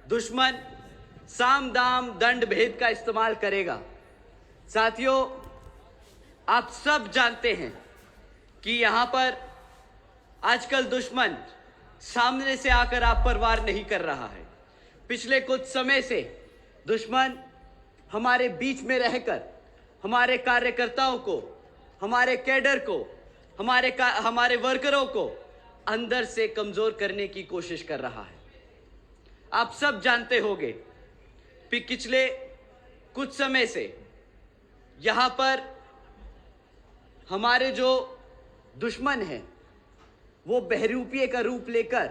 दुश्मन साम दाम दंड भेद का इस्तेमाल करेगा। साथियों, आप सब जानते हैं कि यहां पर आजकल दुश्मन सामने से आकर आप पर वार नहीं कर रहा है। पिछले कुछ समय से दुश्मन हमारे बीच में रहकर हमारे कार्यकर्ताओं को, हमारे कैडर को, हमारे वर्करों को अंदर से कमजोर करने की कोशिश कर रहा है। आप सब जानते होंगे कि पिछले कुछ समय से यहां पर हमारे जो दुश्मन हैं वो बहरूपिये का रूप लेकर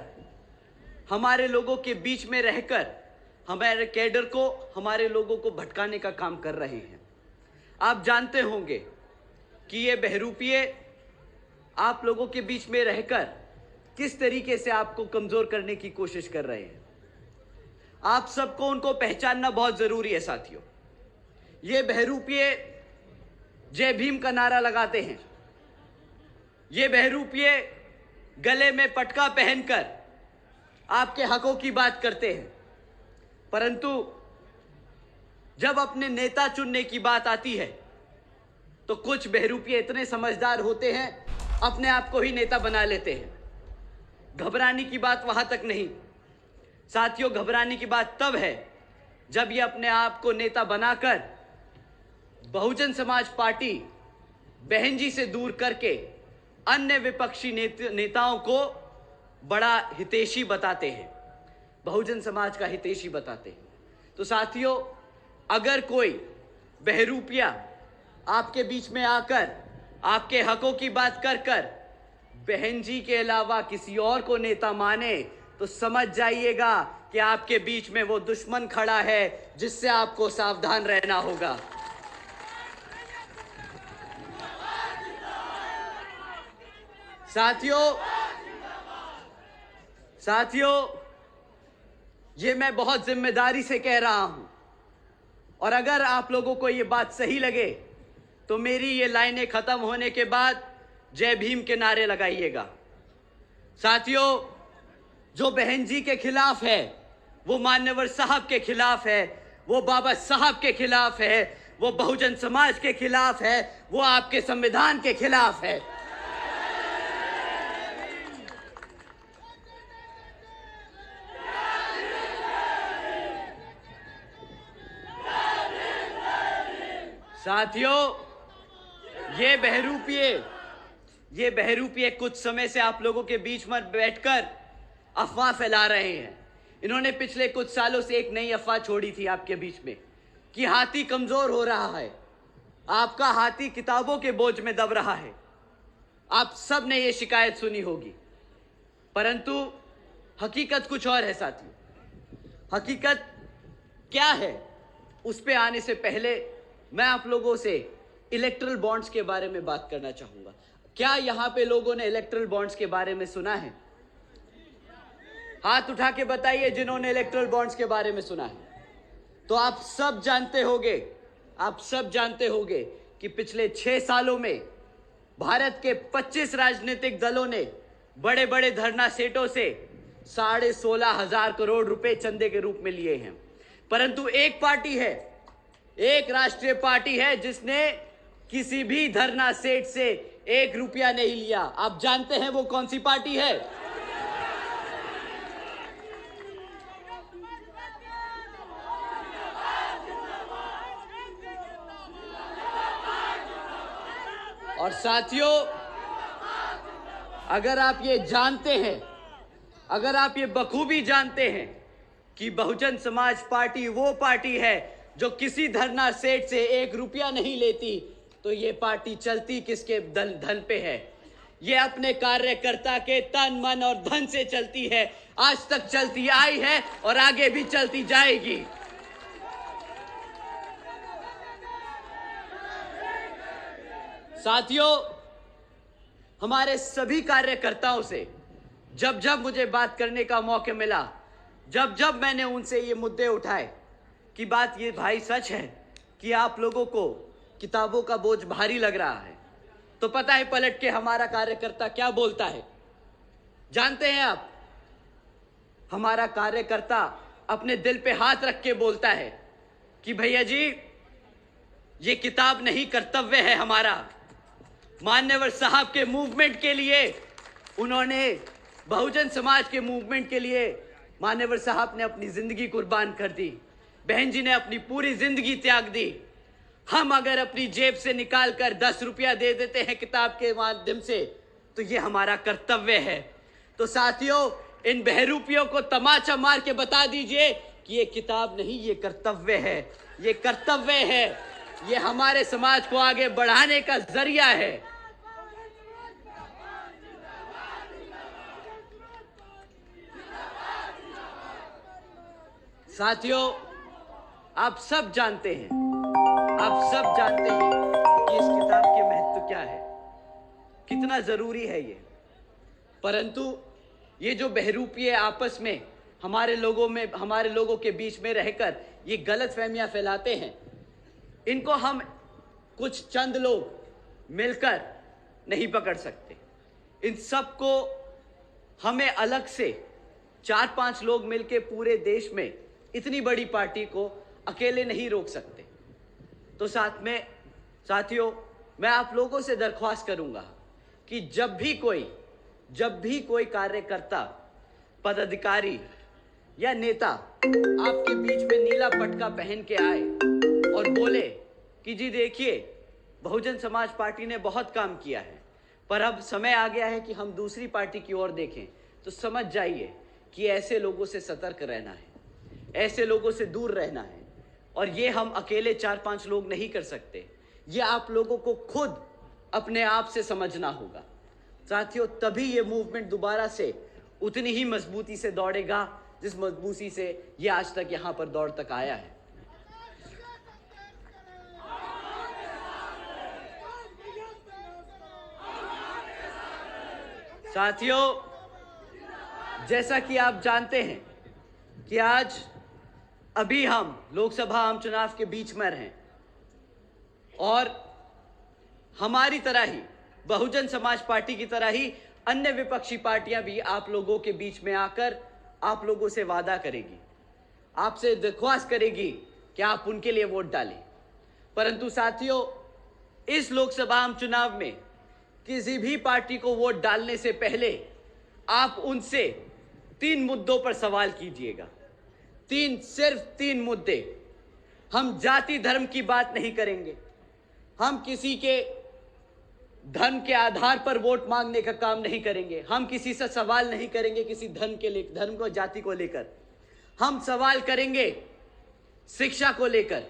हमारे लोगों के बीच में रहकर हमारे कैडर को, हमारे लोगों को भटकाने का काम कर रहे हैं। आप जानते होंगे कि ये बहरूपिये आप लोगों के बीच में रहकर किस तरीके से आपको कमजोर करने की कोशिश कर रहे हैं। आप सबको उनको पहचानना बहुत जरूरी है। साथियों, ये बहरूपिये जय भीम का नारा लगाते हैं। ये बहरूपिये गले में पटका पहनकर आपके हकों की बात करते हैं, परंतु जब अपने नेता चुनने की बात आती है तो कुछ बहरूपिये इतने समझदार होते हैं, अपने आप को ही नेता बना लेते हैं। घबराने की बात वहां तक नहीं साथियों, घबराने की बात तब है जब ये अपने आप को नेता बनाकर बहुजन समाज पार्टी बहन जी से दूर करके अन्य विपक्षी नेताओं को बड़ा हितैषी बताते हैं, बहुजन समाज का हितैषी बताते हैं। तो साथियों, अगर कोई बहरूपिया आपके बीच में आकर आपके हकों की बात कर कर बहन जी के अलावा किसी और को नेता माने तो समझ जाइएगा कि आपके बीच में वो दुश्मन खड़ा है जिससे आपको सावधान रहना होगा। साथियों, ये मैं बहुत जिम्मेदारी से कह रहा हूं, और अगर आप लोगों को ये बात सही लगे तो मेरी ये लाइनें खत्म होने के बाद जय भीम के नारे लगाइएगा। साथियों, जो बहन जी के खिलाफ है वो मान्यवर साहब के खिलाफ है, वो बाबा साहब के खिलाफ है, वो बहुजन समाज के खिलाफ है, वो आपके संविधान के खिलाफ है। साथियों, ये बहरूपिये कुछ समय से आप लोगों के बीच में बैठकर अफवाह फैला रहे हैं। इन्होंने पिछले कुछ सालों से एक नई अफवाह छोड़ी थी आपके बीच में कि हाथी कमजोर हो रहा है, आपका हाथी किताबों के बोझ में दब रहा है। आप सब ने ये शिकायत सुनी होगी, परंतु हकीकत कुछ और है। साथियों, हकीकत क्या है उस पे आने से पहले मैं आप लोगों से इलेक्ट्रल बॉन्ड्स के बारे में बात करना चाहूंगा। क्या यहां पे लोगों ने इलेक्ट्रल बॉन्ड्स के बारे में सुना है? हाथ उठा के बताइए जिन्होंने इलेक्ट्रल बॉन्ड्स के बारे में सुना है। तो आप सब जानते होंगे कि पिछले 6 सालों में भारत के 25 राजनीतिक दलों ने बड़े बड़े धरना सेठों से 16,500 करोड़ रुपए चंदे के रूप में लिए हैं, परंतु एक राष्ट्रीय पार्टी है जिसने किसी भी धरना सेठ से 1 रुपया नहीं लिया। आप जानते हैं वो कौन सी पार्टी है? और साथियों, अगर आप ये जानते हैं, अगर आप ये बखूबी जानते हैं कि बहुजन समाज पार्टी वो पार्टी है जो किसी धरना सेठ से 1 रुपया नहीं लेती, तो ये पार्टी चलती किसके धन पे है? ये अपने कार्यकर्ता के तन मन और धन से चलती है। आज तक चलती आई है और आगे भी चलती जाएगी। साथियों, हमारे सभी कार्यकर्ताओं से जब जब मुझे बात करने का मौका मिला, जब जब मैंने उनसे ये मुद्दे उठाए कि बात ये भाई सच है कि आप लोगों को किताबों का बोझ भारी लग रहा है, तो पता है पलट के हमारा कार्यकर्ता क्या बोलता है? जानते हैं आप? हमारा कार्यकर्ता अपने दिल पे हाथ रख के बोलता है कि भैया जी, ये किताब नहीं, कर्तव्य है हमारा। मान्यवर साहब के मूवमेंट के लिए, उन्होंने बहुजन समाज के मूवमेंट के लिए मान्यवर साहब ने अपनी जिंदगी कुर्बान कर दी। बहन जी ने अपनी पूरी जिंदगी त्याग दी। हम अगर अपनी जेब से निकाल कर 10 रुपया दे देते हैं किताब के माध्यम से, तो ये हमारा कर्तव्य है। तो साथियों, इन बहरूपियों को तमाचा मार के बता दीजिए कि ये किताब नहीं, ये कर्तव्य है। ये कर्तव्य है, ये हमारे समाज को आगे बढ़ाने का जरिया है। साथियों, आप सब जानते हैं, आप सब जानते हैं कि इस किताब के महत्व क्या है, कितना जरूरी है ये। परंतु ये जो बहरूपिये आपस में हमारे लोगों के बीच में रहकर ये गलतफहमियां फैलाते हैं, इनको हम कुछ चंद लोग मिलकर नहीं पकड़ सकते। इन सबको हमें अलग से 4-5 लोग मिलकर पूरे देश में इतनी बड़ी पार्टी को अकेले नहीं रोक सकते। तो साथियों, मैं आप लोगों से दरख्वास्त करूंगा कि जब भी कोई कार्यकर्ता, पदाधिकारी या नेता आपके बीच में नीला पटका पहन के आए और बोले कि जी देखिए, बहुजन समाज पार्टी ने बहुत काम किया है, पर अब समय आ गया है कि हम दूसरी पार्टी की ओर देखें, तो समझ जाइए कि ऐसे लोगों से सतर्क रहना है, ऐसे लोगों से दूर रहना है। और ये हम अकेले 4-5 लोग नहीं कर सकते, ये आप लोगों को खुद अपने आप से समझना होगा। साथियों, तभी ये मूवमेंट दोबारा से उतनी ही मजबूती से दौड़ेगा जिस मजबूती से ये आज तक यहां पर दौड़ तक आया है। साथियों, जैसा कि आप जानते हैं कि आज अभी हम लोकसभा आम चुनाव के बीच में हैं और हमारी तरह ही, बहुजन समाज पार्टी की तरह ही, अन्य विपक्षी पार्टियां भी आप लोगों के बीच में आकर आप लोगों से वादा करेगी, आपसे दरख्वास्त करेगी कि आप उनके लिए वोट डालें। परंतु साथियों, इस लोकसभा आम चुनाव में किसी भी पार्टी को वोट डालने से पहले आप उनसे 3 मुद्दों पर सवाल कीजिएगा। सिर्फ 3 मुद्दे। हम जाति धर्म की बात नहीं करेंगे, हम किसी के धन के आधार पर वोट मांगने का काम नहीं करेंगे, हम किसी से सवाल नहीं करेंगे किसी धर्म को, जाति को लेकर। हम सवाल करेंगे शिक्षा को लेकर,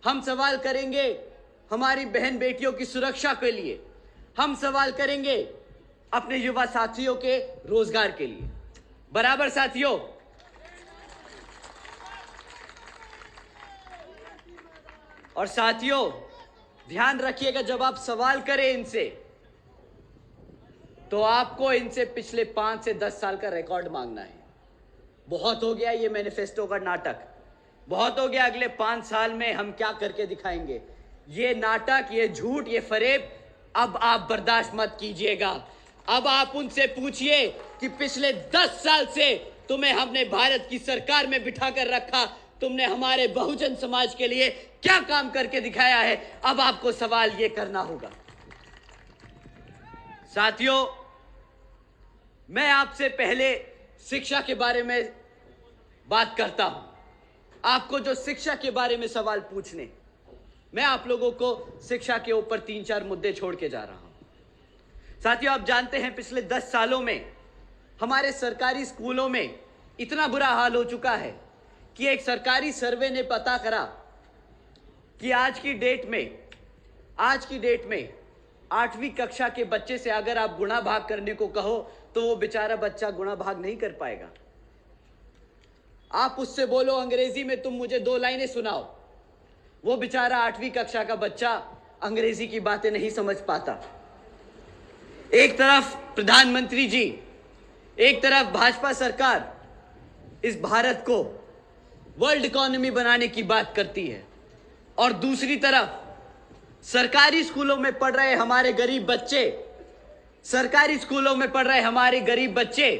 हम सवाल करेंगे हमारी बहन बेटियों की सुरक्षा के लिए, हम सवाल करेंगे अपने युवा साथियों के रोजगार के लिए। बराबर साथियों, और साथियों ध्यान रखिएगा, जब आप सवाल करें इनसे, तो आपको इनसे पिछले 5 से 10 साल का रिकॉर्ड मांगना है। बहुत हो गया ये मैनिफेस्टो का नाटक, बहुत हो गया अगले 5 साल में हम क्या करके दिखाएंगे। ये नाटक, ये झूठ, ये फरेब अब आप बर्दाश्त मत कीजिएगा। अब आप उनसे पूछिए कि पिछले 10 साल से तुम्हें हमने भारत की सरकार में बिठा कर रखा, तुमने हमारे बहुजन समाज के लिए क्या काम करके दिखाया है। अब आपको सवाल यह करना होगा। साथियों, मैं आपसे पहले शिक्षा के बारे में बात करता हूं। आपको जो शिक्षा के बारे में सवाल पूछने, मैं आप लोगों को शिक्षा के ऊपर 3-4 मुद्दे छोड़ के जा रहा हूं। साथियों, आप जानते हैं पिछले 10 सालों में हमारे सरकारी स्कूलों में इतना बुरा हाल हो चुका है कि एक सरकारी सर्वे ने पता करा कि आज की डेट में 8वीं कक्षा के बच्चे से अगर आप गुणा भाग करने को कहो तो वो बेचारा बच्चा गुणा भाग नहीं कर पाएगा। आप उससे बोलो अंग्रेजी में तुम मुझे 2 लाइनें सुनाओ, वो बेचारा 8वीं कक्षा का बच्चा अंग्रेजी की बातें नहीं समझ पाता। एक तरफ प्रधानमंत्री जी, एक तरफ भाजपा सरकार इस भारत को वर्ल्ड इकोनॉमी बनाने की बात करती है, और दूसरी तरफ सरकारी स्कूलों में पढ़ रहे हमारे गरीब बच्चे,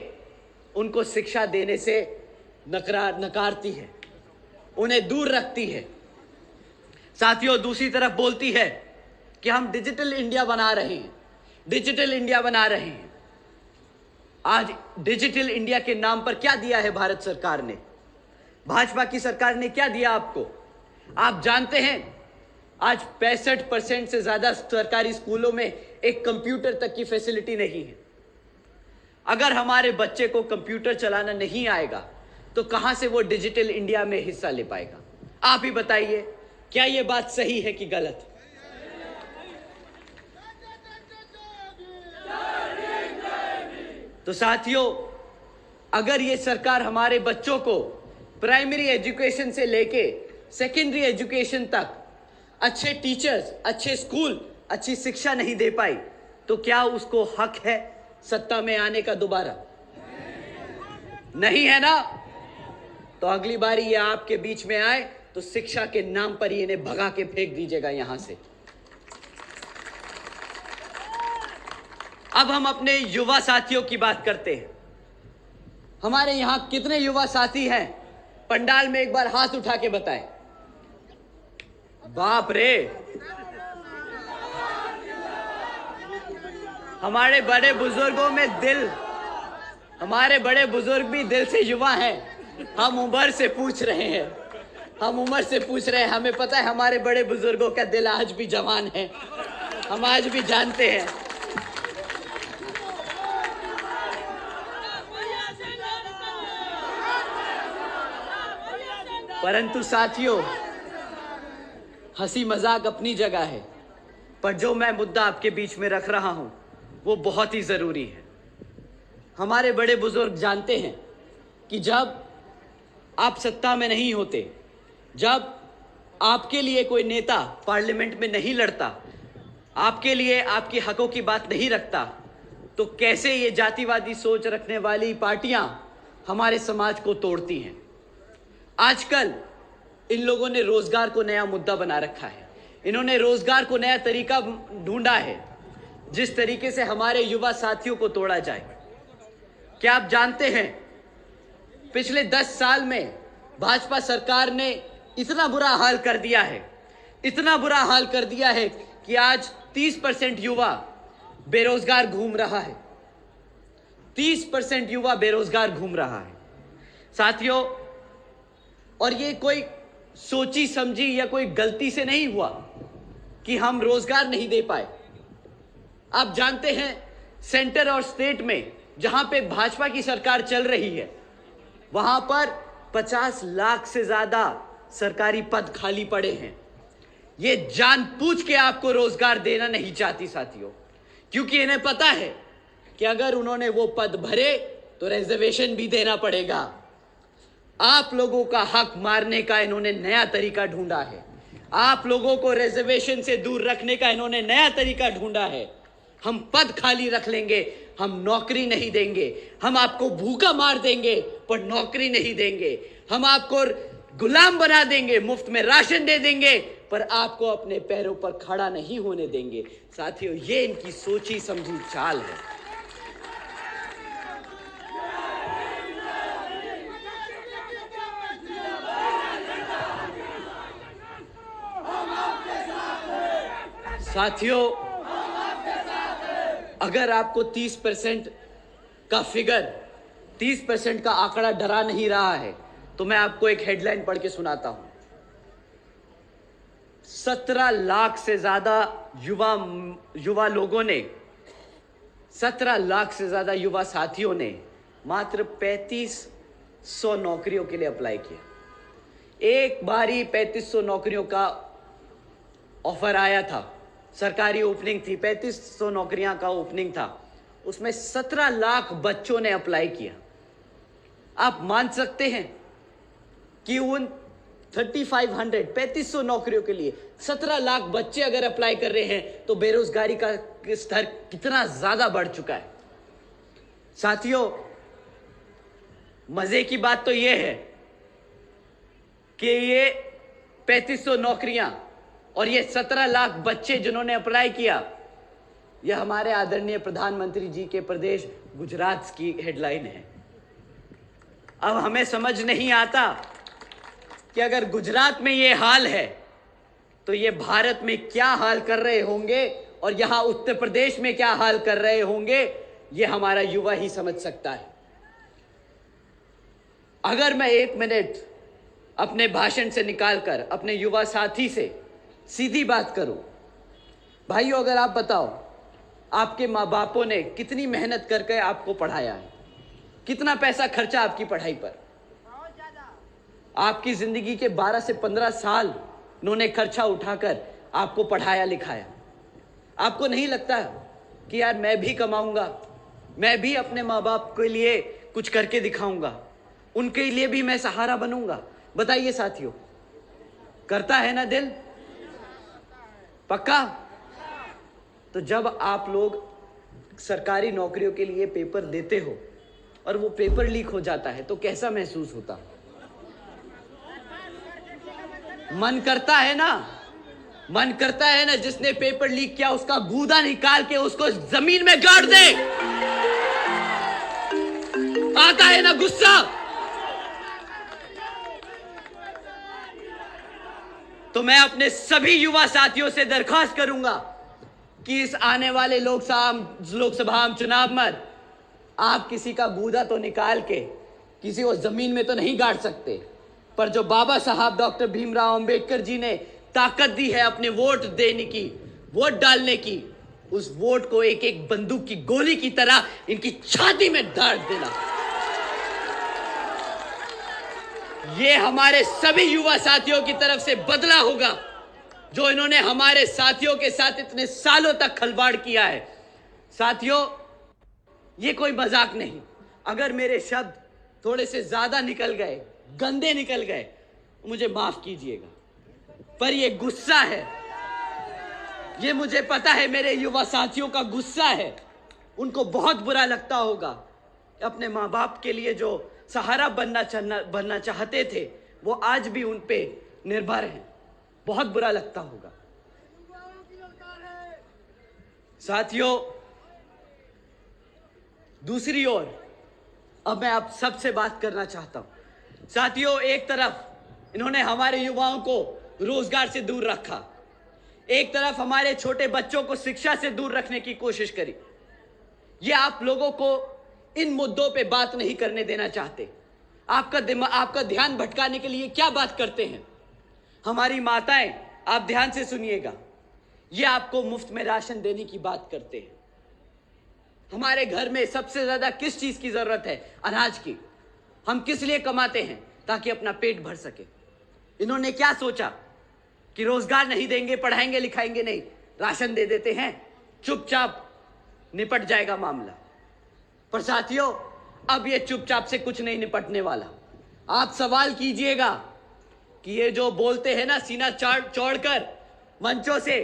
उनको शिक्षा देने से नकारती है, उन्हें दूर रखती है। साथियों, दूसरी तरफ बोलती है कि हम डिजिटल इंडिया बना रहे हैं, डिजिटल इंडिया बना रहे हैं। आज डिजिटल इंडिया के नाम पर क्या दिया है भारत सरकार ने? भाजपा की सरकार ने क्या दिया आपको? आप जानते हैं आज 65% से ज्यादा सरकारी स्कूलों में एक कंप्यूटर तक की फैसिलिटी नहीं है। अगर हमारे बच्चे को कंप्यूटर चलाना नहीं आएगा तो कहां से वो डिजिटल इंडिया में हिस्सा ले पाएगा? आप ही बताइए, क्या ये बात सही है कि गलत? तो साथियों, अगर ये सरकार हमारे बच्चों को प्राइमरी एजुकेशन से लेके सेकेंडरी एजुकेशन तक अच्छे टीचर्स, अच्छे स्कूल, अच्छी शिक्षा नहीं दे पाई तो क्या उसको हक है सत्ता में आने का दोबारा? नहीं है ना? तो अगली बारी ये आपके बीच में आए तो शिक्षा के नाम पर ही इन्हें भगा के फेंक दीजिएगा यहां से। अब हम अपने युवा साथियों की बात करते हैं। हमारे यहां कितने युवा साथी हैं? पंडाल में एक बार हाथ उठा के बताएं। बाप रे, हमारे बड़े बुजुर्गों में दिल, हमारे बड़े बुजुर्ग भी दिल से युवा हैं। हम उम्र से पूछ रहे हैं, हम उम्र से पूछ रहे हैं। हमें पता है हमारे बड़े बुजुर्गों का दिल आज भी जवान है, हम आज भी जानते हैं। परंतु साथियों, हंसी मजाक अपनी जगह है, पर जो मैं मुद्दा आपके बीच में रख रहा हूं वो बहुत ही जरूरी है। हमारे बड़े बुजुर्ग जानते हैं कि जब आप सत्ता में नहीं होते, जब आपके लिए कोई नेता पार्लियामेंट में नहीं लड़ता, आपके लिए आपके हकों की बात नहीं रखता, तो कैसे ये जातिवादी सोच रखने वाली पार्टियां हमारे समाज को तोड़ती हैं। आजकल इन लोगों ने रोजगार को नया मुद्दा बना रखा है। इन्होंने रोजगार को नया तरीका ढूंढा है जिस तरीके से हमारे युवा साथियों को तोड़ा जाए। क्या आप जानते हैं पिछले 10 साल में भाजपा सरकार ने इतना बुरा हाल कर दिया है, इतना बुरा हाल कर दिया है कि आज 30% युवा बेरोजगार घूम रहा है। 30% युवा बेरोजगार घूम रहा है साथियों। और ये कोई सोची समझी या कोई गलती से नहीं हुआ कि हम रोजगार नहीं दे पाए। आप जानते हैं सेंटर और स्टेट में जहां पे भाजपा की सरकार चल रही है वहां पर 50 लाख से ज्यादा सरकारी पद खाली पड़े हैं। ये जानबूझ के आपको रोजगार देना नहीं चाहती साथियों, क्योंकि इन्हें पता है कि अगर उन्होंने वो पद भरे तो रिजर्वेशन भी देना पड़ेगा। आप लोगों का हक मारने का इन्होंने नया तरीका ढूंढा है। आप लोगों को रिजर्वेशन से दूर रखने का इन्होंने नया तरीका ढूंढा है। हम पद खाली रख लेंगे, हम नौकरी नहीं देंगे। हम आपको भूखा मार देंगे पर नौकरी नहीं देंगे। हम आपको गुलाम बना देंगे, मुफ्त में राशन दे देंगे, पर आपको अपने पैरों पर खड़ा नहीं होने देंगे। साथियों, ये इनकी सोची समझी चाल है। साथियों, अगर आपको 30% का फिगर, 30% का आंकड़ा डरा नहीं रहा है तो मैं आपको एक हेडलाइन पढ़ के सुनाता हूं। 17 लाख से ज्यादा युवा लोगों ने, 17 लाख से ज्यादा युवा साथियों ने मात्र 3500 नौकरियों के लिए अप्लाई किया। एक बारी 3500 नौकरियों का ऑफर आया था, सरकारी ओपनिंग थी, 3500 नौकरियां का ओपनिंग था, उसमें 17 लाख बच्चों ने अप्लाई किया। आप मान सकते हैं कि उन 3500 नौकरियों के लिए 17 लाख बच्चे अगर अप्लाई कर रहे हैं तो बेरोजगारी का स्तर कितना ज्यादा बढ़ चुका है। साथियों, मजे की बात तो यह है कि ये 3500 नौकरियां और ये 17 लाख बच्चे जिन्होंने अप्लाई किया, यह हमारे आदरणीय प्रधानमंत्री जी के प्रदेश गुजरात की हेडलाइन है। अब हमें समझ नहीं आता कि अगर गुजरात में ये हाल है तो ये भारत में क्या हाल कर रहे होंगे और यहां उत्तर प्रदेश में क्या हाल कर रहे होंगे, ये हमारा युवा ही समझ सकता है। अगर मैं 1 मिनट अपने भाषण से निकालकर अपने युवा साथी से सीधी बात करूं, भाइयों अगर आप बताओ आपके माँ बापों ने कितनी मेहनत करके आपको पढ़ाया है, कितना पैसा खर्चा आपकी पढ़ाई पर, आपकी जिंदगी के 12 से 15 साल उन्होंने खर्चा उठाकर आपको पढ़ाया लिखाया। आपको नहीं लगता कि यार मैं भी कमाऊंगा, मैं भी अपने माँ बाप के लिए कुछ करके दिखाऊंगा, उनके लिए भी मैं सहारा बनूंगा? बताइए साथियों, करता है ना दिल? पक्का? तो जब आप लोग सरकारी नौकरियों के लिए पेपर देते हो और वो पेपर लीक हो जाता है तो कैसा महसूस होता? मन करता है ना, मन करता है ना जिसने पेपर लीक किया उसका गूदा निकाल के उसको जमीन में गाड़ दे। आता है ना गुस्सा? तो मैं अपने सभी युवा साथियों से दरख्वास्त करूंगा कि इस आने वाले लोकसभा चुनाव में आप किसी का गूदा तो निकाल के किसी को जमीन में तो नहीं गाड़ सकते, पर जो बाबा साहब डॉक्टर भीमराव अंबेडकर जी ने ताकत दी है अपने वोट देने की, वोट डालने की, उस वोट को एक एक बंदूक की गोली की तरह इनकी छाती में डाल देना। ये हमारे सभी युवा साथियों की तरफ से बदला होगा जो इन्होंने हमारे साथियों के साथ इतने सालों तक खिलवाड़ किया है। साथियों, ये कोई मजाक नहीं। अगर मेरे शब्द थोड़े से ज्यादा निकल गए, गंदे निकल गए, मुझे माफ कीजिएगा, पर ये गुस्सा है, ये मुझे पता है मेरे युवा साथियों का गुस्सा है। उनको बहुत बुरा लगता होगा, अपने माँ बाप के लिए जो सहारा बनना चाहते थे वो आज भी उन पे निर्भर हैं, बहुत बुरा लगता होगा। साथियों, दूसरी ओर अब मैं आप सबसे बात करना चाहता हूं। साथियों, एक तरफ इन्होंने हमारे युवाओं को रोजगार से दूर रखा, एक तरफ हमारे छोटे बच्चों को शिक्षा से दूर रखने की कोशिश करी। ये आप लोगों को इन मुद्दों पे बात नहीं करने देना चाहते। आपका ध्यान भटकाने के लिए क्या बात करते हैं? हमारी माताएं, आप ध्यान से सुनिएगा, ये आपको मुफ्त में राशन देने की बात करते हैं। हमारे घर में सबसे ज्यादा किस चीज की जरूरत है? अनाज की। हम किस लिए कमाते हैं? ताकि अपना पेट भर सके। इन्होंने क्या सोचा कि रोजगार नहीं देंगे, पढ़ाएंगे लिखाएंगे नहीं, राशन दे देते हैं, चुपचाप निपट जाएगा मामला। पर साथियों, अब ये चुपचाप से कुछ नहीं निपटने वाला। आप सवाल कीजिएगा कि ये जो बोलते हैं ना सीना चौड़कर मंचों से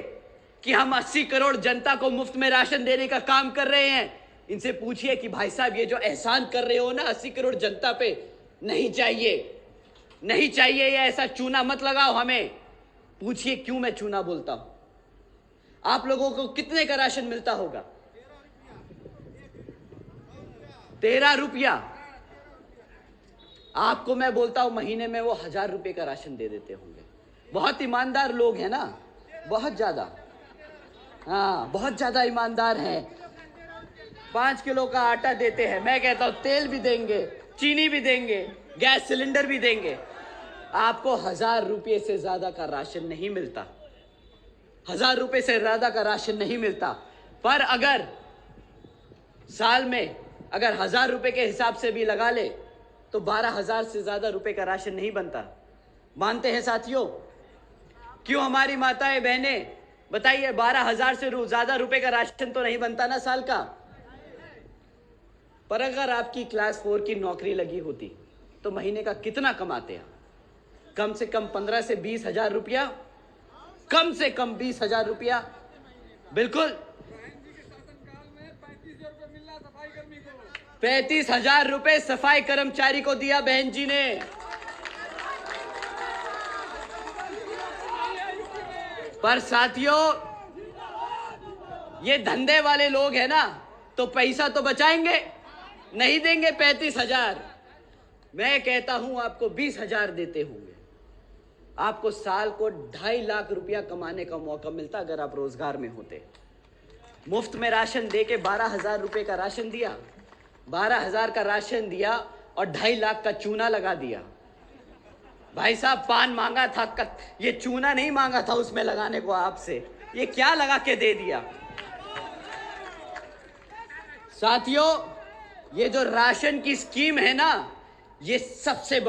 कि हम 80 करोड़ जनता को मुफ्त में राशन देने का काम कर रहे हैं, इनसे पूछिए कि भाई साहब ये जो एहसान कर रहे हो ना 80 करोड़ जनता पे, नहीं चाहिए, नहीं चाहिए, ये ऐसा चूना मत लगाओ हमें। पूछिए क्यों मैं चूना बोलता हूं। आप लोगों को कितने का राशन मिलता होगा? 13 रुपया। आपको मैं बोलता हूं महीने में वो 1000 रुपए का राशन दे देते होंगे। बहुत ईमानदार लोग हैं ना, बहुत ज्यादा, हाँ बहुत ज्यादा ईमानदार हैं। 5 किलो का आटा देते हैं, मैं कहता हूं तेल भी देंगे, चीनी भी देंगे, गैस सिलेंडर भी देंगे। आपको 1000 रुपये से ज्यादा का राशन नहीं मिलता, 1000 रुपये से ज्यादा का राशन नहीं मिलता। पर अगर साल में अगर 1000 रुपए के हिसाब से भी लगा ले तो 12,000 से ज्यादा रुपए का राशन नहीं बनता। मानते हैं साथियों? क्यों हमारी माताएं बहनें, बताइए, 12,000 से ज्यादा रुपए का राशन तो नहीं बनता ना साल का। पर अगर आपकी क्लास 4 की नौकरी लगी होती तो महीने का कितना कमाते हैं? कम से कम 15 से 20,000 रुपया, कम से कम 20,000 रुपया। बिल्कुल 35,000 रुपए सफाई कर्मचारी को दिया बहन जी ने। पर साथियों, ये धंधे वाले लोग हैं ना, तो पैसा तो बचाएंगे, नहीं देंगे 35,000। मैं कहता हूं आपको 20,000 देते होंगे, आपको साल को 2.5 लाख रुपया कमाने का मौका मिलता अगर आप रोजगार में होते। मुफ्त में राशन दे के 12,000 रुपये का राशन दिया, 12,000 का राशन दिया और 2.5 लाख का चूना लगा दिया। भाई साहब पान मांगा था, ये चूना नहीं मांगा था उसमें लगाने को आपसे, ये क्या लगा के दे दिया। साथियों, ये जो राशन की स्कीम है ना, ये सबसे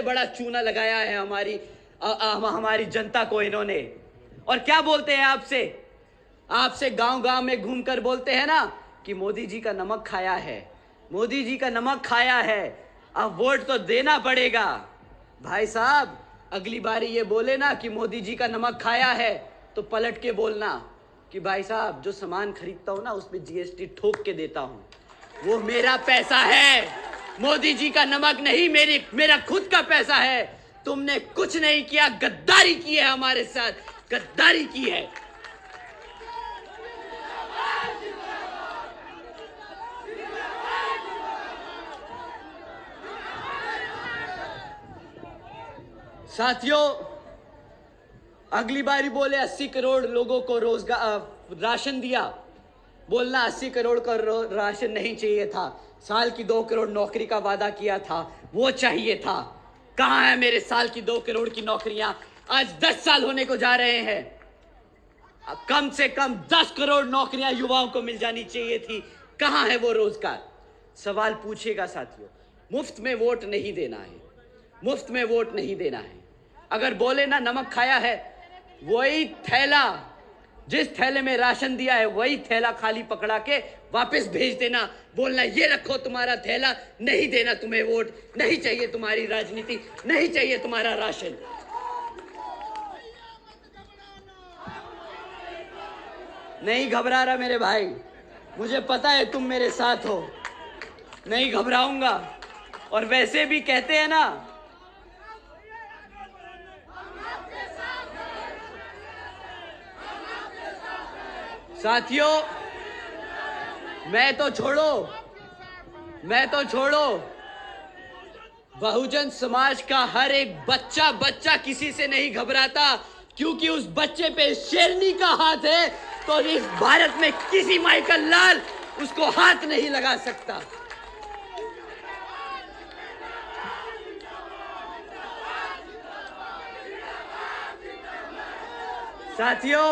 बड़ा चूना लगाया है हमारी जनता को इन्होंने। और क्या बोलते हैं आपसे गांव गांव में घूमकर बोलते हैं ना कि मोदी जी का नमक खाया है, मोदी जी का नमक खाया है, अब वोट तो देना पड़ेगा। भाई साहब, अगली बारी ये बोले ना कि मोदी जी का नमक खाया है तो पलट के बोलना कि भाई साहब जो सामान खरीदता हूं ना उसमें जीएसटी ठोक के देता हूं, वो मेरा पैसा है, मोदी जी का नमक नहीं, मेरा खुद का पैसा है। तुमने कुछ नहीं किया, गद्दारी की है हमारे साथ, गद्दारी की है। साथियों, अगली बारी बोले 80 करोड़ लोगों को रोजगार राशन दिया, बोलना 80 करोड़ का राशन नहीं चाहिए था, साल की 2 करोड़ नौकरी का वादा किया था, वो चाहिए था। कहां है मेरे साल की 2 करोड़ की नौकरियां? आज 10 साल होने को जा रहे हैं, कम से कम 10 करोड़ नौकरियां युवाओं को मिल जानी चाहिए थी। कहां है वो रोजगार? सवाल पूछेगा साथियों। मुफ्त में वोट नहीं देना है, मुफ्त में वोट नहीं देना है। अगर बोले ना नमक खाया है, वही थैला, जिस थैले में राशन दिया है वही थैला खाली पकड़ा के वापस भेज देना, बोलना ये रखो तुम्हारा थैला, नहीं देना तुम्हें वोट, नहीं चाहिए तुम्हारी राजनीति, नहीं चाहिए तुम्हारा राशन। नहीं घबरा रहा मेरे भाई, मुझे पता है तुम मेरे साथ हो, नहीं घबराऊंगा। और वैसे भी कहते हैं ना, साथियों, मैं तो छोड़ो, बहुजन समाज का हर एक बच्चा किसी से नहीं घबराता, क्योंकि उस बच्चे पे शेरनी का हाथ है, तो इस भारत में किसी माइकल लाल उसको हाथ नहीं लगा सकता। साथियों,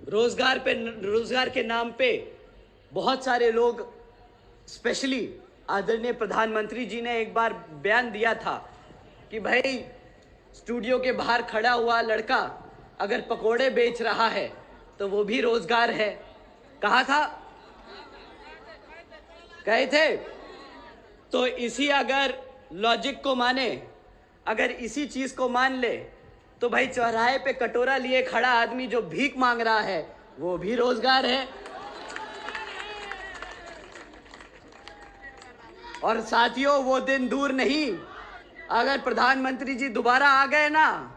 रोजगार के नाम पे बहुत सारे लोग, स्पेशली आदरणीय प्रधानमंत्री जी ने एक बार बयान दिया था कि भाई स्टूडियो के बाहर खड़ा हुआ लड़का अगर पकोड़े बेच रहा है तो वो भी रोजगार है। कहा था, कहे थे। तो इसी अगर लॉजिक को माने, अगर इसी चीज को मान ले, तो भाई चौराहे पे कटोरा लिए खड़ा आदमी जो भीख मांग रहा है वो भी रोजगार है। और साथियों, वो दिन दूर नहीं, अगर प्रधानमंत्री जी दोबारा आ गए ना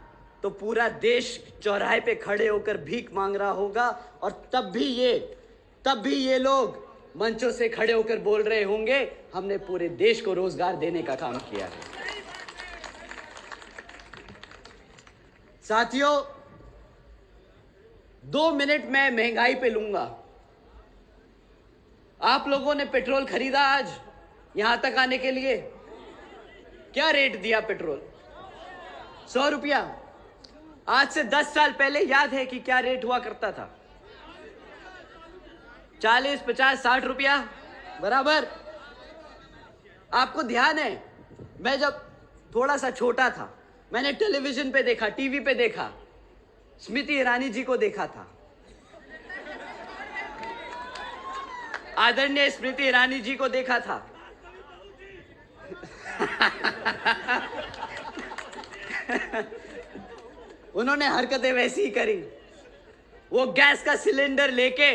तो पूरा देश चौराहे पे खड़े होकर भीख मांग रहा होगा, और तब भी ये लोग मंचों से खड़े होकर बोल रहे होंगे हमने पूरे देश को रोजगार देने का काम किया है। साथियों, 2 मिनट में महंगाई पे लूंगा। आप लोगों ने पेट्रोल खरीदा आज यहां तक आने के लिए? क्या रेट दिया पेट्रोल? 100 रुपया। आज से 10 साल पहले याद है कि क्या रेट हुआ करता था? 40, 50, 60 रुपया बराबर। आपको ध्यान है, मैं जब थोड़ा सा छोटा था मैंने टेलीविजन पे देखा, टीवी पे देखा, स्मृति ईरानी जी को देखा था। आदरणीय स्मृति ईरानी जी को देखा था। उन्होंने हरकतें वैसी ही करी। वो गैस का सिलेंडर लेके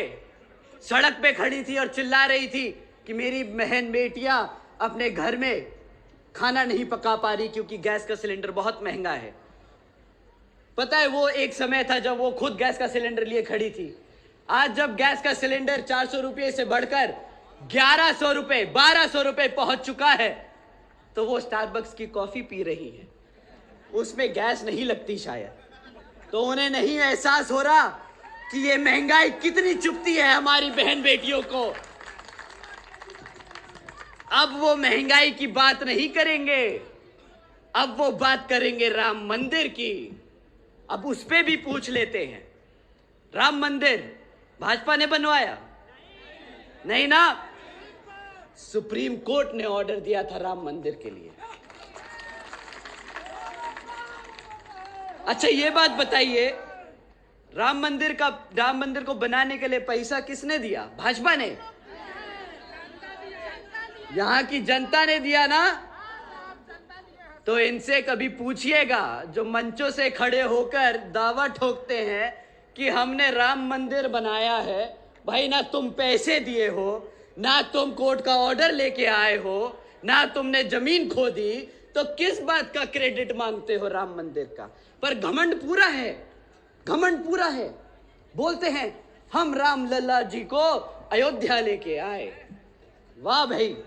सड़क पे खड़ी थी और चिल्ला रही थी कि मेरी बहन बेटियां अपने घर में खाना नहीं पका पा रही क्योंकि गैस का सिलेंडर बहुत महंगा है। पता है, वो एक समय था जब वो खुद गैस का सिलेंडर लिए खड़ी थी। आज जब गैस का सिलेंडर 400 रुपये से बढ़कर 1100 रुपए 1200 रुपए पहुंच चुका है, तो वो स्टारबक्स की कॉफी पी रही है, उसमें गैस नहीं लगती शायद, तो उन्हें नहीं एहसास हो रहा कि ये महंगाई कितनी चुभती है हमारी बहन बेटियों को। अब वो महंगाई की बात नहीं करेंगे, अब वो बात करेंगे राम मंदिर की। अब उस पे भी पूछ लेते हैं, राम मंदिर भाजपा ने बनवाया? नहीं ना, सुप्रीम कोर्ट ने ऑर्डर दिया था राम मंदिर के लिए। अच्छा ये बात बताइए, राम मंदिर को बनाने के लिए पैसा किसने दिया? भाजपा ने? यहां की जनता ने दिया ना? तो इनसे कभी पूछिएगा जो मंचों से खड़े होकर दावा ठोकते हैं कि हमने राम मंदिर बनाया है, भाई ना तुम पैसे दिए हो, ना तुम कोर्ट का ऑर्डर लेके आए हो, ना तुमने जमीन खोदी, तो किस बात का क्रेडिट मांगते हो राम मंदिर का? पर घमंड पूरा है, घमंड पूरा है। बोलते हैं हम राम लल्ला जी को अयोध्या लेके आए। वाह भाई,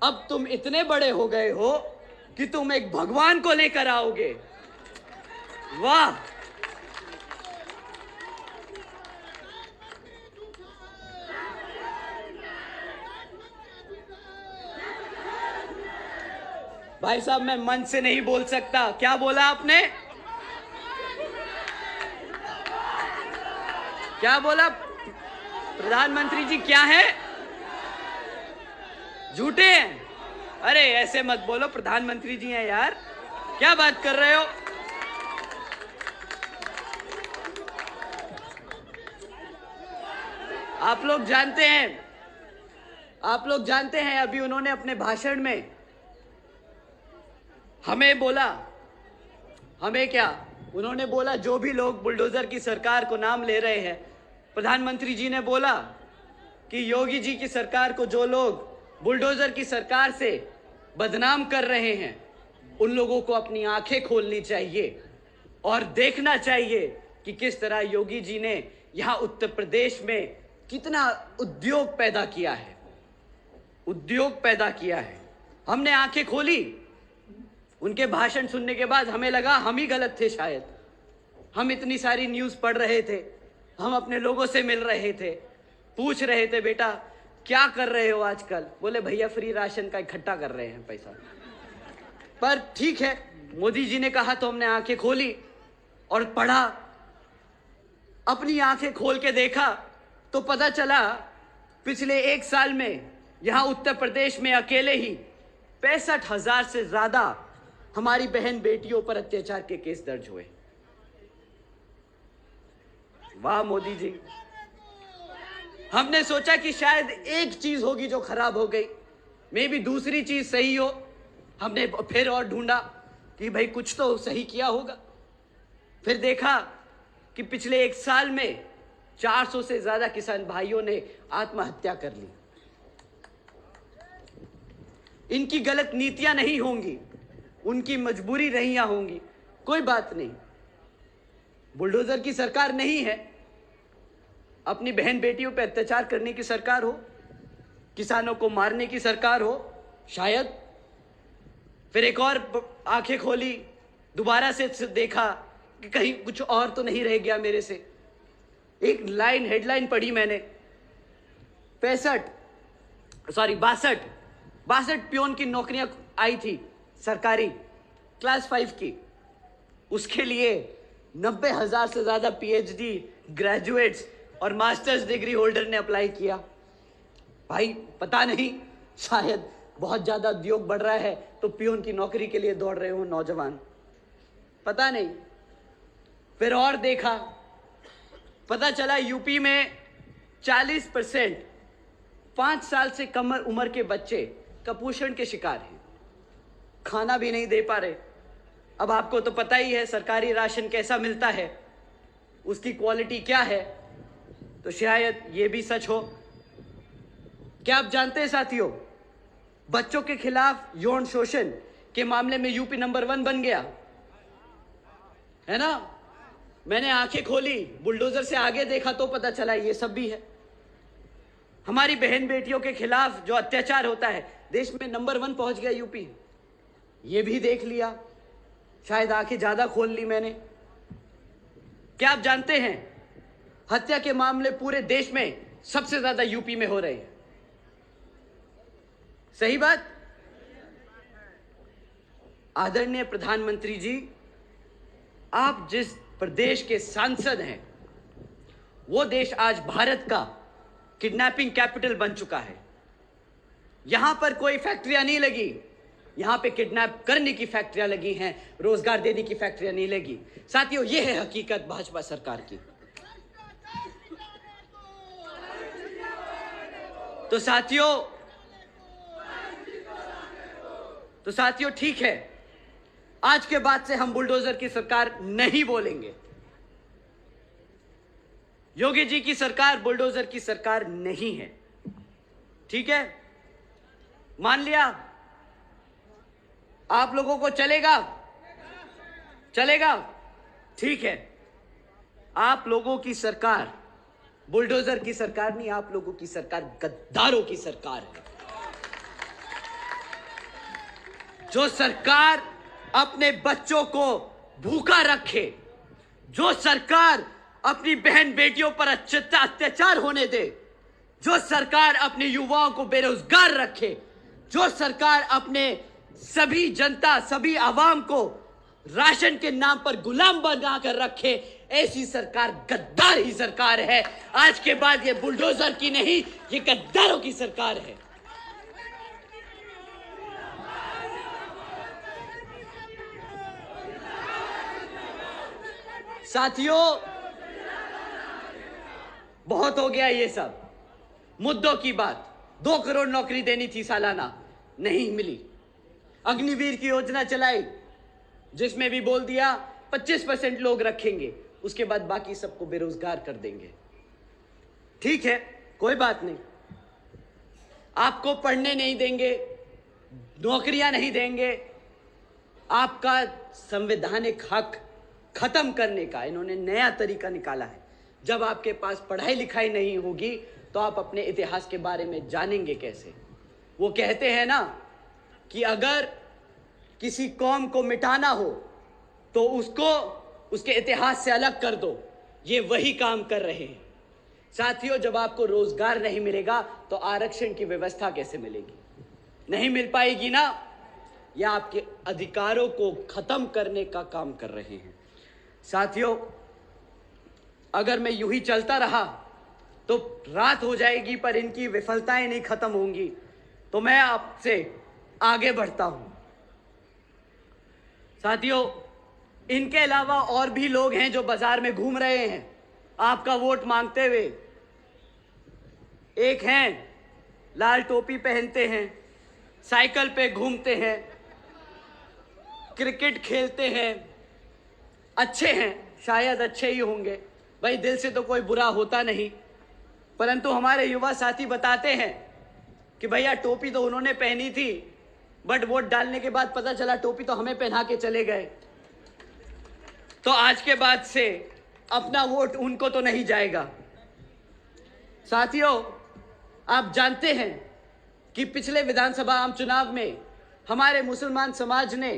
अब तुम इतने बड़े हो गए हो कि तुम एक भगवान को लेकर आओगे। वाह, भाई साहब मैं मन से नहीं बोल सकता। क्या बोला आपने? क्या बोला? प्रधानमंत्री जी क्या है? झूठे हैं? अरे ऐसे मत बोलो, प्रधानमंत्री जी हैं यार, क्या बात कर रहे हो? आप लोग जानते हैं अभी उन्होंने अपने भाषण में हमें बोला, हमें क्या, उन्होंने बोला जो भी लोग बुलडोजर की सरकार को नाम ले रहे हैं, प्रधानमंत्री जी ने बोला कि योगी जी की सरकार को जो लोग बुलडोजर की सरकार से बदनाम कर रहे हैं, उन लोगों को अपनी आंखें खोलनी चाहिए और देखना चाहिए कि किस तरह योगी जी ने यहां उत्तर प्रदेश में कितना उद्योग पैदा किया है, उद्योग पैदा किया है। हमने आंखें खोली, उनके भाषण सुनने के बाद हमें लगा हम ही गलत थे शायद। हम इतनी सारी न्यूज़ पढ़ रहे थे, हम अपने लोगों से मिल रहे थे, पूछ रहे थे बेटा क्या कर रहे हो आजकल? बोले भैया फ्री राशन का इकट्ठा कर रहे हैं पैसा। पर ठीक है, मोदी जी ने कहा तो हमने आंखें खोली और पढ़ा। अपनी आंखें खोल के देखा तो पता चला पिछले 1 साल में यहां उत्तर प्रदेश में अकेले ही 65,000 से ज्यादा हमारी बहन बेटियों पर अत्याचार के केस दर्ज हुए। वाह मोदी जी, हमने सोचा कि शायद एक चीज होगी जो खराब हो गई, मे भी दूसरी चीज सही हो। हमने फिर और ढूंढा कि भाई कुछ तो सही किया होगा। फिर देखा कि पिछले 1 साल में 400 से ज्यादा किसान भाइयों ने आत्महत्या कर ली। इनकी गलत नीतियां नहीं होंगी, उनकी मजबूरी रहियां होंगी, कोई बात नहीं। बुलडोजर की सरकार नहीं है, अपनी बहन बेटियों पर अत्याचार करने की सरकार हो, किसानों को मारने की सरकार हो शायद। फिर एक और आंखें खोली, दोबारा से ठीक कि कहीं कुछ और तो नहीं रह गया मेरे से। एक हेडलाइन पढ़ी मैंने, 62 पियोन की नौकरियां आई थी सरकारी, क्लास 5 की। उसके लिए 90,000 से ज्यादा पीएचडी ग्रेजुएट्स और मास्टर्स डिग्री होल्डर ने अप्लाई किया। भाई पता नहीं, शायद बहुत ज्यादा उद्योग बढ़ रहा है तो पियोन की नौकरी के लिए दौड़ रहे हो नौजवान, पता नहीं। फिर और देखा, पता चला यूपी में 40% 5 साल से कम उम्र के बच्चे कुपोषण के शिकार हैं, खाना भी नहीं दे पा रहे। अब आपको तो पता ही है सरकारी राशन कैसा मिलता है, उसकी क्वालिटी क्या है, तो शायद ये भी सच हो। क्या आप जानते हैं साथियों, बच्चों के खिलाफ यौन शोषण के मामले में यूपी नंबर 1 बन गया है ना। मैंने आंखें खोली, बुलडोजर से आगे देखा तो पता चला ये सब भी है। हमारी बहन बेटियों के खिलाफ जो अत्याचार होता है, देश में नंबर 1 पहुंच गया यूपी। ये भी देख लिया, शायद आंखें ज्यादा खोल ली मैंने। क्या आप जानते हैं हत्या के मामले पूरे देश में सबसे ज्यादा यूपी में हो रहे हैं? सही बात। आदरणीय प्रधानमंत्री जी, आप जिस प्रदेश के सांसद हैं, वो देश आज भारत का किडनैपिंग कैपिटल बन चुका है। यहां पर कोई फैक्ट्रियां नहीं लगी, यहां पे किडनैप करने की फैक्ट्रियां लगी हैं, रोजगार देने की फैक्ट्रियां नहीं लगी। साथियों, यह है हकीकत भाजपा सरकार की। तो साथियों ठीक है, आज के बाद से हम बुलडोजर की सरकार नहीं बोलेंगे। योगी जी की सरकार बुलडोजर की सरकार नहीं है, ठीक है? मान लिया? आप लोगों को चलेगा? ठीक है। आप लोगों की सरकार बुलडोजर की सरकार नहीं, आप लोगों की सरकार गद्दारों की सरकार है। जो सरकार अपने बच्चों को भूखा रखे, जो सरकार अपनी बहन बेटियों पर अत्याचार होने दे, जो सरकार अपने युवाओं को बेरोजगार रखे, जो सरकार अपने सभी जनता, सभी आवाम को राशन के नाम पर गुलाम बनाकर रखे, ऐसी सरकार गद्दार ही सरकार है। आज के बाद ये बुलडोजर की नहीं, ये गद्दारों की सरकार है। साथियों, बहुत हो गया ये सब मुद्दों की बात। 2 करोड़ नौकरी देनी थी सालाना, नहीं मिली। अग्निवीर की योजना चलाई, जिसमें भी बोल दिया 25% लोग रखेंगे, उसके बाद बाकी सबको बेरोजगार कर देंगे। ठीक है, कोई बात नहीं। आपको पढ़ने नहीं देंगे, नौकरियां नहीं देंगे, आपका संवैधानिक हक खत्म करने का इन्होंने नया तरीका निकाला है। जब आपके पास पढ़ाई लिखाई नहीं होगी तो आप अपने इतिहास के बारे में जानेंगे कैसे? वो कहते हैं ना कि अगर किसी कौम को मिटाना हो तो उसको उसके इतिहास से अलग कर दो। ये वही काम कर रहे हैं। साथियों, जब आपको रोजगार नहीं मिलेगा तो आरक्षण की व्यवस्था कैसे मिलेगी? नहीं मिल पाएगी ना। या आपके अधिकारों को खत्म करने का काम कर रहे हैं। साथियों, अगर मैं यूं ही चलता रहा तो रात हो जाएगी, पर इनकी विफलताएं नहीं खत्म होंगी। तो मैं आपसे आगे बढ़ता हूं। साथियों, इनके अलावा और भी लोग हैं जो बाजार में घूम रहे हैं आपका वोट मांगते हुए। एक हैं, लाल टोपी पहनते हैं, साइकिल पे घूमते हैं, क्रिकेट खेलते हैं, अच्छे हैं, शायद अच्छे ही होंगे भाई, दिल से तो कोई बुरा होता नहीं। परंतु हमारे युवा साथी बताते हैं कि भैया टोपी तो उन्होंने पहनी थी, बट वोट डालने के बाद पता चला टोपी तो हमें पहना के चले गए। तो आज के बाद से अपना वोट उनको तो नहीं जाएगा। साथियों, आप जानते हैं कि पिछले विधानसभा आम चुनाव में हमारे मुसलमान समाज ने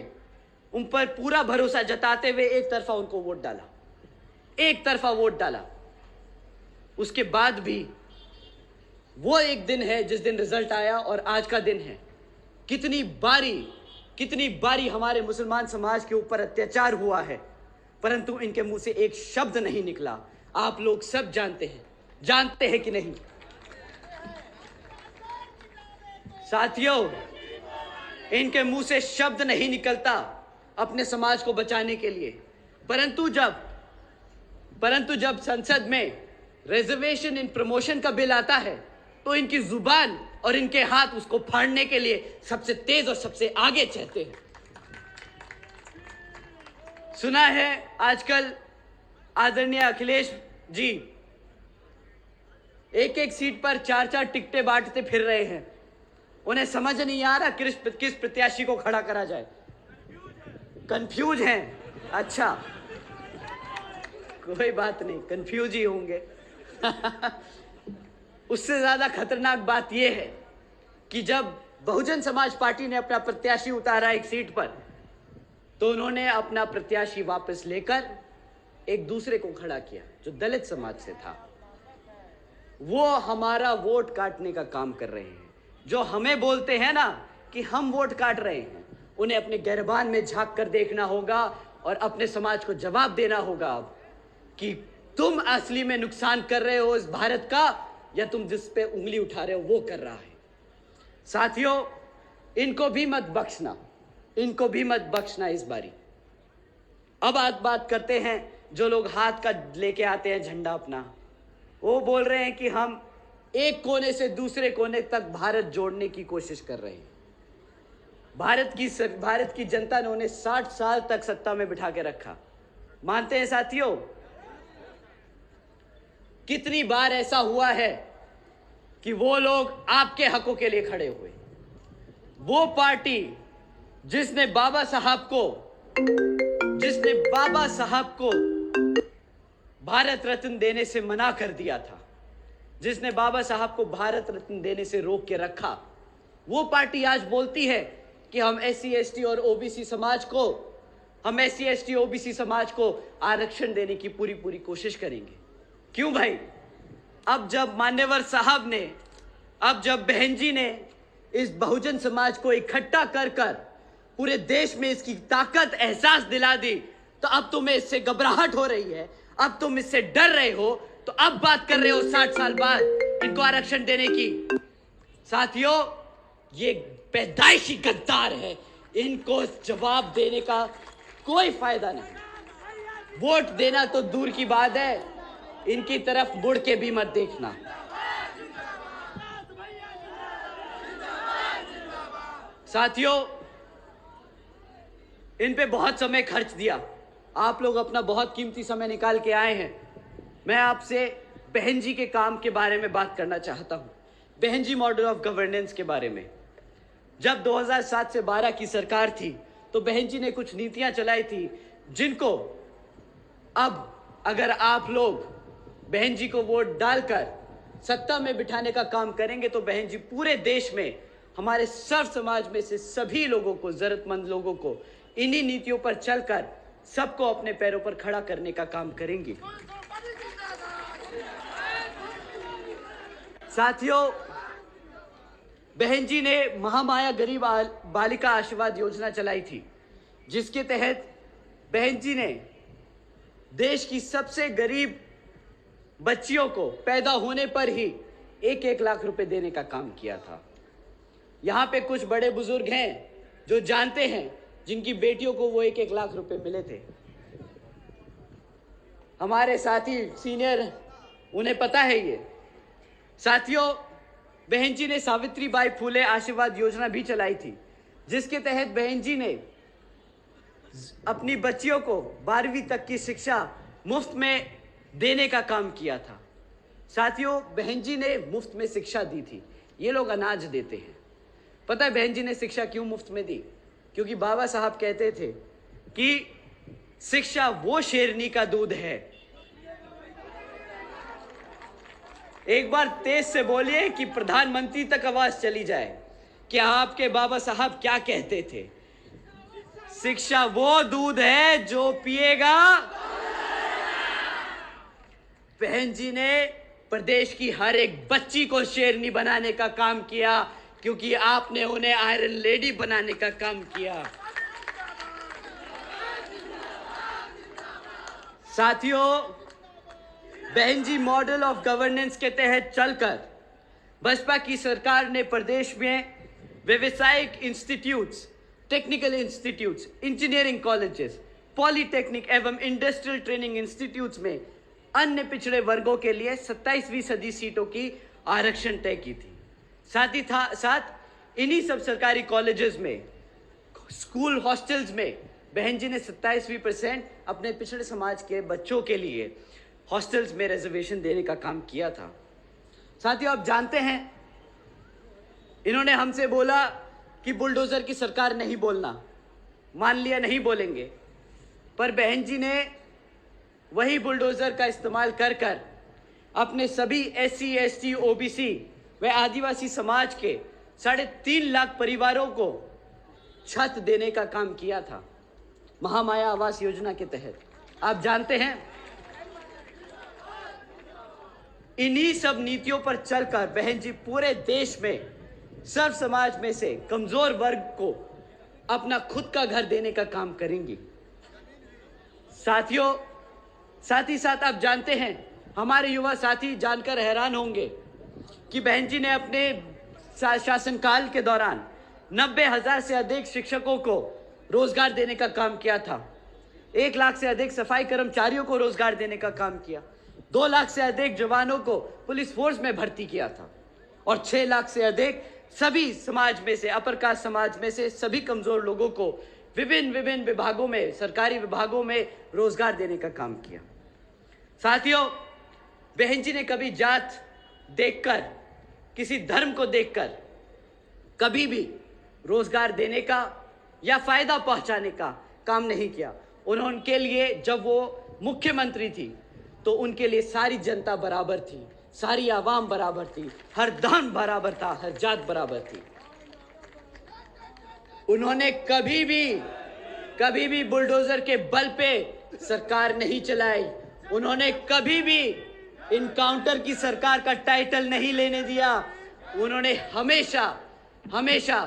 उन पर पूरा भरोसा जताते हुए एक तरफा उनको वोट डाला, एक तरफा वोट डाला। उसके बाद भी वो एक दिन है जिस दिन रिजल्ट आया और आज का दिन है। कितनी बारी हमारे मुसलमान समाज के ऊपर अत्याचार हुआ है, परंतु इनके मुंह से एक शब्द नहीं निकला। आप लोग सब जानते हैं कि नहीं? साथियों, इनके मुंह से शब्द नहीं निकलता अपने समाज को बचाने के लिए। परंतु जब संसद में रिजर्वेशन इन प्रमोशन का बिल आता है तो इनकी जुबान और इनके हाथ उसको फाड़ने के लिए सबसे तेज और सबसे आगे चलते हैं। सुना है आजकल आदरणीय अखिलेश जी एक सीट पर 4 टिकटें बांटते फिर रहे हैं। उन्हें समझ नहीं आ रहा किस प्रत्याशी को खड़ा करा जाए। कंफ्यूज हैं। अच्छा, कोई बात नहीं, कंफ्यूज ही होंगे। उससे ज्यादा खतरनाक बात यह है कि जब बहुजन समाज पार्टी ने अपना प्रत्याशी उतारा एक सीट पर, तो उन्होंने अपना प्रत्याशी वापस लेकर एक दूसरे को खड़ा किया जो दलित समाज से था। वो हमारा वोट काटने का काम कर रहे हैं। जो हमें बोलते हैं ना कि हम वोट काट रहे हैं, उन्हें अपने गिरबान में झांक कर देखना होगा और अपने समाज को जवाब देना होगा अब कि तुम असली में नुकसान कर रहे हो इस भारत का, या तुम जिस पे उंगली उठा रहे हो वो कर रहा है। साथियों, इनको भी मत बख्शना, इनको भी मत बख्शना इस बारी। अब आज बात करते हैं जो लोग हाथ का लेके आते हैं झंडा अपना, वो बोल रहे हैं कि हम एक कोने से दूसरे कोने तक भारत जोड़ने की कोशिश कर रहे हैं। भारत की जनता ने उन्हें 60 साल तक सत्ता में बिठा के रखा, मानते हैं साथियों? कितनी बार ऐसा हुआ है कि वो लोग आपके हकों के लिए खड़े हुए? वो पार्टी जिसने बाबा साहब को भारत रत्न देने से मना कर दिया था, जिसने बाबा साहब को भारत रत्न देने से रोक के रखा, वो पार्टी आज बोलती है कि हम SC ST और OBC समाज को आरक्षण देने की पूरी कोशिश करेंगे। क्यों भाई? अब जब मान्यवर साहब ने, अब जब बहन जी ने इस बहुजन समाज को इकट्ठा कर पूरे देश में इसकी ताकत एहसास दिला दी, तो अब तुम्हें इससे घबराहट हो रही है, अब तुम इससे डर रहे हो, तो अब बात कर रहे हो 60 साल बाद इनको आरक्षण देने की। साथियों, ये पैदाइशी गद्दार है, इनको जवाब देने का कोई फायदा नहीं। वोट देना तो दूर की बात है, इनकी तरफ मुड़ के भी मत देखना। साथियों, इन पे बहुत समय खर्च दिया, आप लोग अपना बहुत कीमती समय निकाल के आए हैं। मैं आपसे बहन जी के काम के बारे में बात करना चाहता हूं, बहन जी मॉडल ऑफ गवर्नेंस के बारे में। जब 2007 से 12 की सरकार थी, तो बहन जी ने कुछ नीतियां चलाई थी जिनको अब अगर आप लोग बहन जी को वोट डालकर सत्ता में बिठाने का काम करेंगे, तो बहन जी पूरे देश में हमारे सर्व समाज में से सभी लोगों को, जरूरतमंद लोगों को इन्हीं नीतियों पर चलकर सबको अपने पैरों पर खड़ा करने का काम करेंगी। साथियों, बहन जी ने महामाया गरीब बालिका आशीर्वाद योजना चलाई थी, जिसके तहत बहन जी ने देश की सबसे गरीब बच्चियों को पैदा होने पर ही 1-1 लाख रुपए देने का काम किया था। यहां पे कुछ बड़े बुजुर्ग हैं जो जानते हैं, जिनकी बेटियों को वो 1-1 लाख रुपए मिले थे। हमारे साथी सीनियर, उन्हें पता है ये। साथियों, बहन जी ने सावित्रीबाई फुले आशीर्वाद योजना भी चलाई थी, जिसके तहत बहन जी ने अपनी बच्चियों को 12वीं तक की शिक्षा मुफ्त में देने का काम किया था। साथियों, बहन जी ने मुफ्त में शिक्षा दी थी। ये लोग अनाज देते हैं। पता है बहन जी ने शिक्षा क्यों मुफ्त में दी? क्योंकि बाबा साहब कहते थे कि शिक्षा वो शेरनी का दूध है। एक बार तेज से बोलिए कि प्रधानमंत्री तक आवाज चली जाए कि आपके बाबा साहब क्या कहते थे। शिक्षा वो दूध है जो पिएगा। बहन जी ने प्रदेश की हर एक बच्ची को शेरनी बनाने का काम किया, क्योंकि आपने उन्हें आयरन लेडी बनाने का काम किया। साथियों, बहन जी मॉडल ऑफ गवर्नेंस के तहत चलकर बसपा की सरकार ने प्रदेश में व्यवसायिक institutes, technical institutes, engineering colleges, polytechnic एवं इंडस्ट्रियल ट्रेनिंग इंस्टीट्यूट्स में अन्य पिछड़े वर्गों के लिए 27% सीटों की आरक्षण तय की थी। साथ इन्हीं सब सरकारी कॉलेजेस में, स्कूल हॉस्टल्स में बहन जी ने 27% अपने पिछड़े समाज के बच्चों के लिए हॉस्टल्स में रिजर्वेशन देने का काम किया था। साथियों, आप जानते हैं, इन्होंने हमसे बोला कि बुलडोजर की सरकार नहीं बोलना, मान लिया नहीं बोलेंगे, पर बहन जी ने वही बुलडोजर का इस्तेमाल कर अपने सभी SC ST OBC व आदिवासी समाज के 3.5 लाख परिवारों को छत देने का काम किया था महामाया आवास योजना के तहत। आप जानते हैं, इन्हीं सब नीतियों पर चलकर बहन जी पूरे देश में सर्व समाज में से कमजोर वर्ग को अपना खुद का घर देने का काम करेंगी। साथियों, साथ ही साथ आप जानते हैं, हमारे युवा साथी जानकर हैरान होंगे कि बहन जी ने अपने शासनकाल के दौरान 90,000 से अधिक शिक्षकों को रोजगार देने का काम किया था। 1 लाख से अधिक सफाई कर्मचारियों को रोजगार देने का काम किया। 2 लाख से अधिक जवानों को पुलिस फोर्स में भर्ती किया था और 6 लाख से अधिक सभी समाज में से, अपर कास्ट समाज में से सभी कमजोर लोगों को विभिन्न विभागों में, सरकारी विभागों में रोजगार देने का काम किया। साथियों, बहन जी ने कभी जात देखकर, किसी धर्म को देखकर कभी भी रोजगार देने का या फायदा पहुंचाने का काम नहीं किया। उनके लिए जब वो मुख्यमंत्री थी तो उनके लिए सारी जनता बराबर थी, सारी आवाम बराबर थी, हर धर्म बराबर था, हर जात बराबर थी। उन्होंने कभी भी बुलडोजर के बल पे सरकार नहीं चलाई। उन्होंने कभी भी इनकाउंटर की सरकार का टाइटल नहीं लेने दिया। उन्होंने हमेशा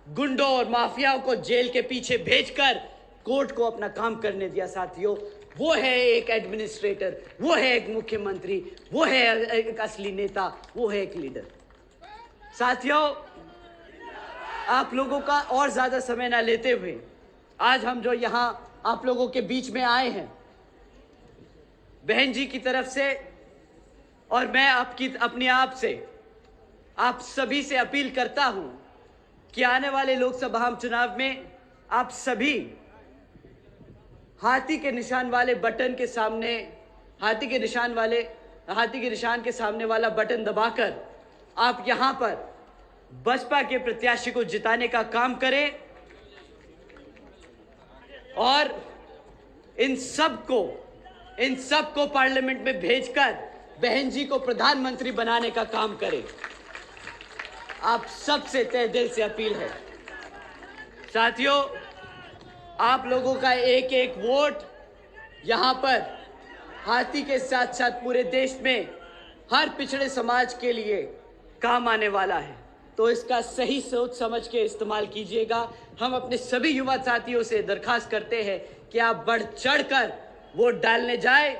गुंडों और माफियाओं को जेल के पीछे भेजकर कोर्ट को अपना काम करने दिया। साथियों, वो है एक एडमिनिस्ट्रेटर, वो है एक मुख्यमंत्री, वो है एक असली नेता, वो है एक लीडर। साथियों, आप लोगों का और ज्यादा समय ना लेते हुए आज हम जो यहां आप लोगों के बीच में आए हैं, बहन जी की तरफ से और मैं अपने आप से, आप सभी से अपील करता हूं कि आने वाले लोकसभा चुनाव में आप सभी हाथी के निशान वाले बटन के सामने, हाथी के निशान के सामने वाला बटन दबाकर आप यहां पर बसपा के प्रत्याशी को जिताने का काम करें और इन सबको पार्लियामेंट में भेजकर बहन जी को प्रधानमंत्री बनाने का काम करें। आप सबसे तहे दिल से अपील है। साथियों, आप लोगों का एक एक वोट यहां पर हाथी के साथ साथ पूरे देश में हर पिछड़े समाज के लिए काम आने वाला है, तो इसका सही सोच समझ के इस्तेमाल कीजिएगा। हम अपने सभी युवा साथियों से दरखास्त करते हैं कि आप बढ़ चढ़कर वोट डालने जाए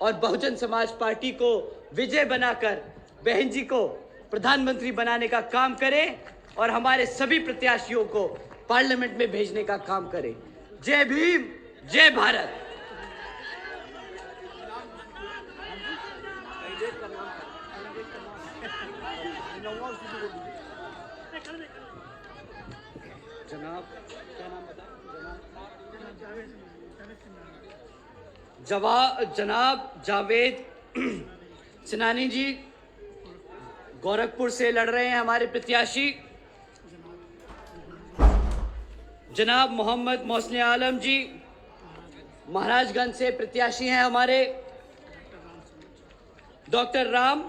और बहुजन समाज पार्टी को विजय बनाकर बहन जी को प्रधानमंत्री बनाने का काम करें और हमारे सभी प्रत्याशियों को पार्लियामेंट में भेजने का काम करें। जय भीम, जय भारत। जनाब, क्या नाम बता? जनाब जावेद सिनानी जी गोरखपुर से लड़ रहे हैं हमारे प्रत्याशी। जनाब मोहम्मद मोहसिन आलम जी महाराजगंज से प्रत्याशी हैं हमारे। डॉक्टर राम